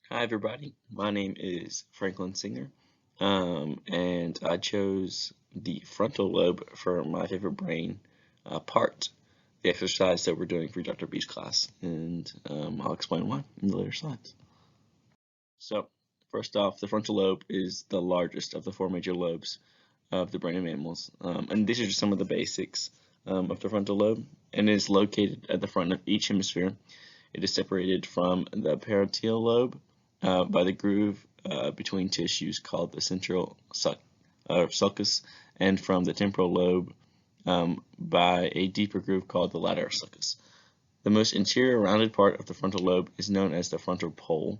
Hi, everybody. My name is Franklin Singer, and I chose the frontal lobe for my favorite brain part, the exercise that we're doing for Dr. B's class, and I'll explain why in the later slides. So, first off, the frontal lobe is the largest of the four major lobes of the brain of mammals, and these are just some of the basics of the frontal lobe, and it is located at the front of each hemisphere. It is separated from the parietal lobe by the groove between tissues called the central sulcus, and from the temporal lobe by a deeper groove called the lateral sulcus. The most interior rounded part of the frontal lobe is known as the frontal pole,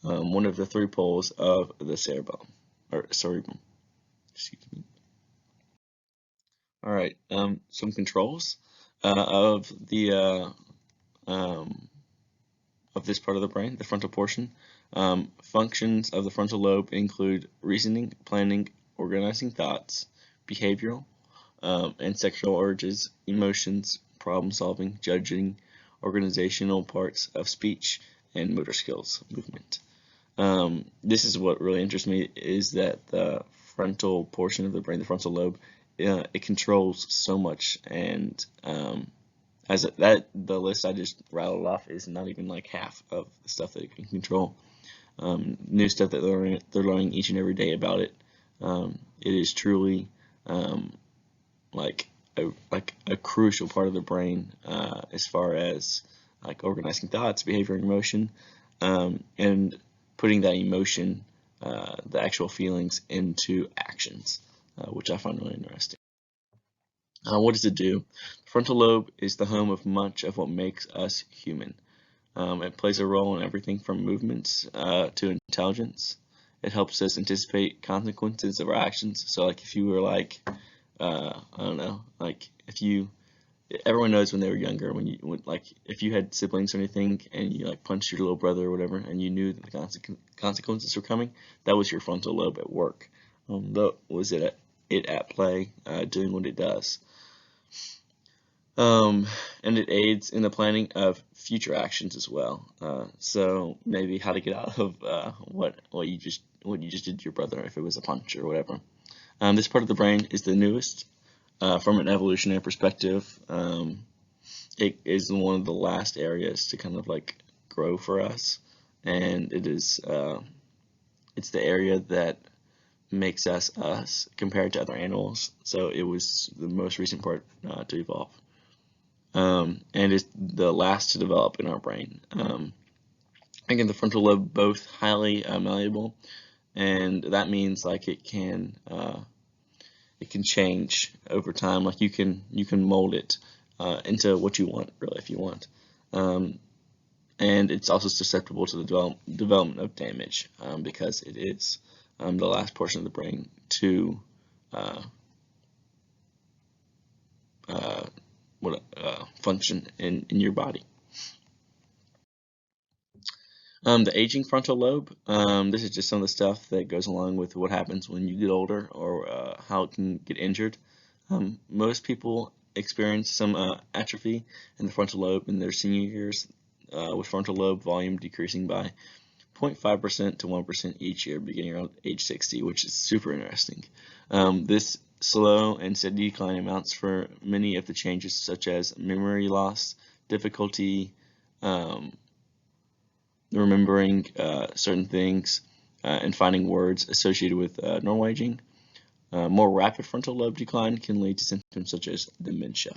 one of the three poles of the cerebellum, or cerebrum. Excuse me. All right, some controls of the of this part of the brain, the frontal portion. Functions of the frontal lobe include reasoning, planning, organizing thoughts, behavioral and sexual urges, emotions, problem solving, judging, organizational parts of speech, and motor skills, movement. This is what really interests me, is that the frontal portion of the brain, the frontal lobe, it controls so much, and the list I just rattled off is not even like half of the stuff that it can control. New stuff that they're learning each and every day about it. It is truly like a crucial part of the brain as far as like organizing thoughts, behavior, and emotion, and putting that emotion, the actual feelings, into actions, which I find really interesting. What does it do? The frontal lobe is the home of much of what makes us human. It plays a role in everything from movements to intelligence. It helps us anticipate consequences of our actions. So, like, if you were like, I don't know, like everyone knows when they were younger, like, if you had siblings or anything, and you like punched your little brother or whatever, and you knew that the consequences were coming, that was your frontal lobe at work. That was it at play, doing what it does. And it aids in the planning of future actions as well. So maybe how to get out of what you just did to your brother, if it was a punch or whatever. This part of the brain is the newest from an evolutionary perspective. It is one of the last areas to kind of like grow for us, and it's the area that makes us us compared to other animals. So it was the most recent part to evolve. And is the last to develop in our brain. Again, the frontal lobe, both highly malleable, and that means like it can change over time. Like you can mold it into what you want, really, if you want. And it's also susceptible to the development of damage because it is the last portion of the brain to function in your body. The aging frontal lobe, this is just some of the stuff that goes along with what happens when you get older, or how it can get injured. Most people experience some atrophy in the frontal lobe in their senior years, with frontal lobe volume decreasing by 0.5% to 1% each year, beginning around age 60, which is super interesting. This slow and steady decline amounts for many of the changes, such as memory loss, difficulty remembering certain things, and finding words associated with normal aging. More rapid frontal lobe decline can lead to symptoms such as dementia.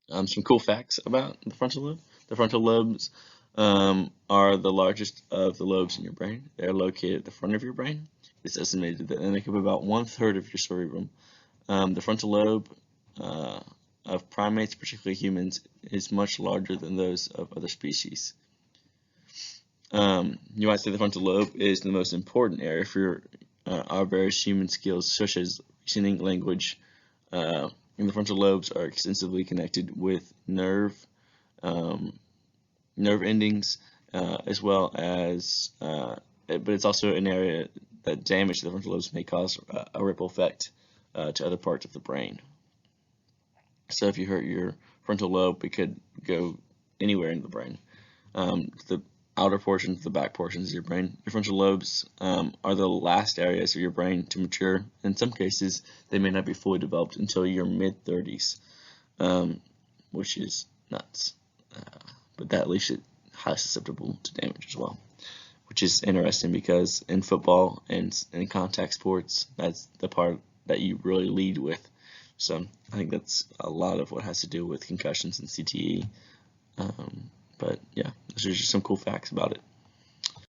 Some cool facts about the frontal lobe. The frontal lobes are the largest of the lobes in your brain. They're located at the front of your brain. It's estimated that they make up about 1/3 of your cerebrum. The frontal lobe of primates, particularly humans, is much larger than those of other species. You might say the frontal lobe is the most important area for our various human skills, such as reasoning, language, and the frontal lobes are extensively connected with nerve endings, as well as, but it's also an area that damage to the frontal lobes may cause a ripple effect to other parts of the brain. So if you hurt your frontal lobe, it could go anywhere in the brain. The outer portions, the back portions of your brain. Your frontal lobes are the last areas of your brain to mature. In some cases, they may not be fully developed until your mid-30s, which is nuts. But that leaves it highly susceptible to damage as well, which is interesting because in football and in contact sports, that's the part that you really lead with. So I think that's a lot of what has to do with concussions and CTE. But yeah, those are just some cool facts about it.